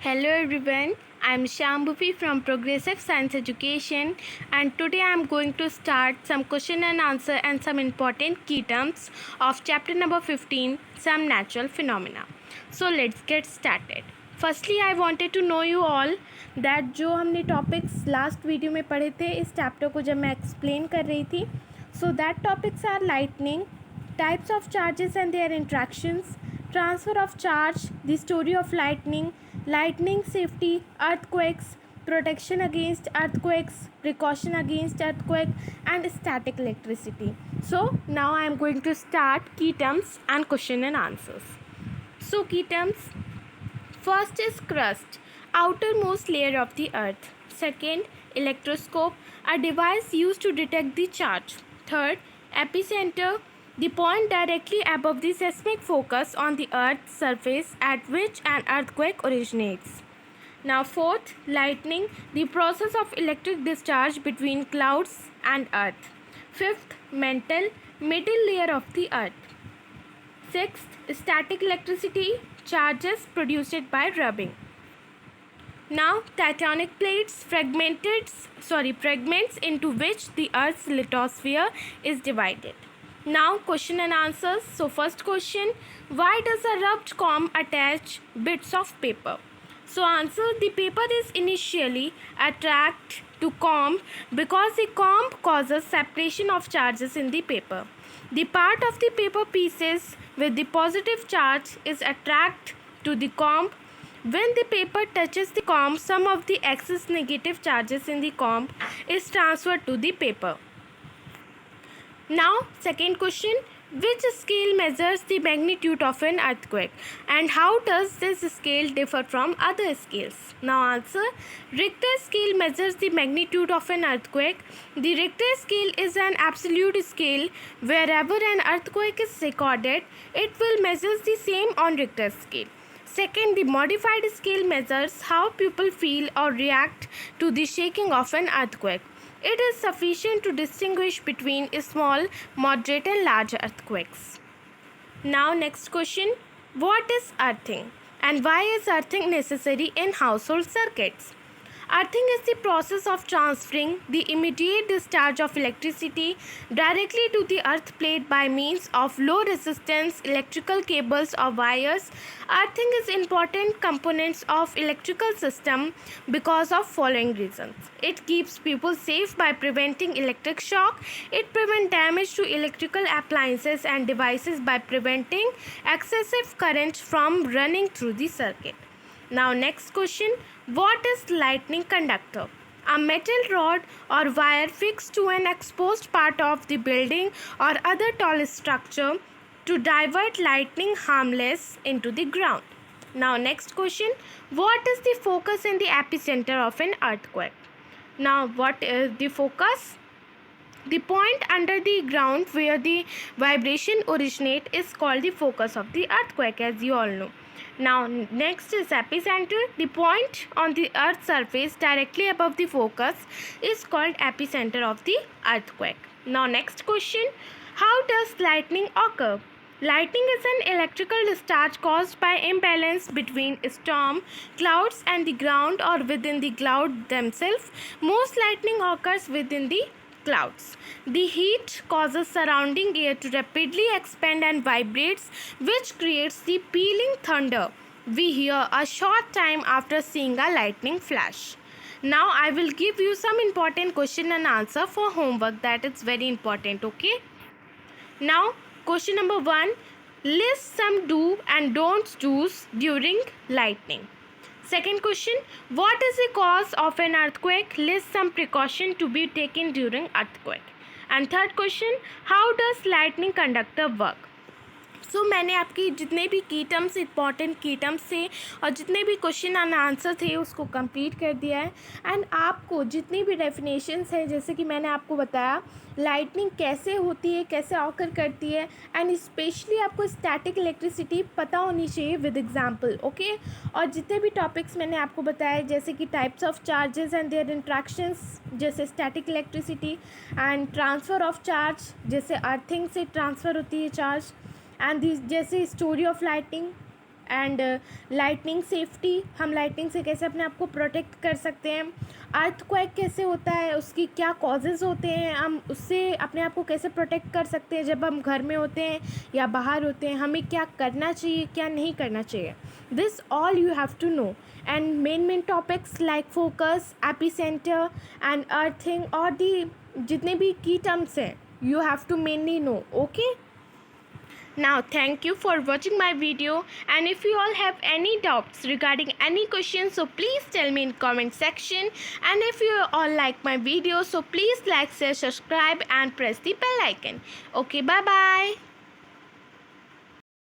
Hello everyone, I am Shambhuvi from Progressive Science Education, and today I am going to start some question and answer and some important key terms of chapter number 15, some natural phenomena. So let's get started. Firstly, I wanted to know you all that जो हमने topics last video में पढ़े थे इस chapter को जब मैं explain कर रही थी, so that topics are lightning, types of charges and their interactions, transfer of charge, the story of lightning safety, earthquakes, protection against earthquakes, precaution against earthquake, and static electricity. So now I am going to start key terms and question and answers. So key terms: first is crust, outermost layer of the earth. Second, electroscope, a device used to detect the charge. Third, epicenter, the point directly above the seismic focus on the earth's surface at which an earthquake originates. Now fourth, lightning, the process of electric discharge between clouds and earth. Fifth, mantle, middle layer of the earth. Sixth, static electricity, charges produced by rubbing. Now tectonic plates, fragments into which the earth's lithosphere is divided. Now question and answers. So first question, why does a rubbed comb attach bits of paper? So answer, the paper is initially attached to comb because the comb causes separation of charges in the paper. The part of the paper pieces with the positive charge is attracted to the comb. When the paper touches the comb, some of the excess negative charges in the comb is transferred to the paper. Now, second question, which scale measures the magnitude of an earthquake and how does this scale differ from other scales? Now answer, Richter scale measures the magnitude of an earthquake. The Richter scale is an absolute scale. Wherever an earthquake is recorded, it will measure the same on Richter scale. Second, the modified scale measures how people feel or react to the shaking of an earthquake. It is sufficient to distinguish between small, moderate and large earthquakes. Now next question, what is earthing and why is earthing necessary in household circuits? Earthing is the process of transferring the immediate discharge of electricity directly to the earth plate by means of low resistance electrical cables or wires. Earthing is important components of electrical system because of following reasons. It keeps people safe by preventing electric shock. It prevents damage to electrical appliances and devices by preventing excessive current from running through the circuit. Now next question, what is lightning conductor? A metal rod or wire fixed to an exposed part of the building or other tall structure to divert lightning harmless into the ground. Now next question, what is the focus in the epicenter of an earthquake? Now what is the focus? The point under the ground where the vibration originates is called the focus of the earthquake, as you all know. Now next is epicenter. The point on the earth's surface directly above the focus is called epicenter of the earthquake. Now next question, how does lightning occur? Lightning is an electrical discharge caused by imbalance between storm clouds and the ground or within the cloud themselves. Most lightning occurs within the clouds. The heat causes surrounding air to rapidly expand and vibrates, which creates the pealing thunder we hear a short time after seeing a lightning flash. Now I will give you some important question and answer for homework that is very important, okay? Now question number 1, list some do and don'ts do's during lightning. Second question, what is the cause of an earthquake? List some precaution to be taken during earthquake. And third question, how does lightning conductor work? सो मैंने आपकी जितने भी की terms important की terms थे और जितने भी क्वेश्चन एंड आंसर थे उसको कंप्लीट कर दिया है। एंड आपको जितनी भी डेफिनेशंस हैं, जैसे कि मैंने आपको बताया लाइटनिंग कैसे होती है, कैसे ऑकर करती है, एंड स्पेशली आपको स्टैटिक इलेक्ट्रिसिटी पता होनी चाहिए विद एग्जांपल, ओके। और जितने भी टॉपिक्स मैंने आपको बताया जैसे कि types of charges and their interactions, जैसे static electricity and transfer of charge, जैसे अर्थिंग से ट्रांसफ़र होती है चार्ज, एंड दिस जैसे story of lightning, and lightning safety, हम लाइटनिंग से कैसे अपने आप को प्रोटेक्ट कर सकते हैं, अर्थक्वेक कैसे होता है, उसकी क्या कॉजेज़ होते हैं, हम उससे अपने आप को कैसे प्रोटेक्ट कर सकते हैं जब हम घर में होते हैं या बाहर होते हैं, हमें क्या करना चाहिए क्या नहीं करना चाहिए, this all you have to know. And main topics like focus, epicentre and earthing और दी जितने भी की टर्म्स हैं you have to mainly know. Okay, now thank you for watching my video, and if you all have any doubts regarding any questions, so please tell me in comment section. And if you all like my video, so please like, share, subscribe and press the bell icon. Okay, bye bye.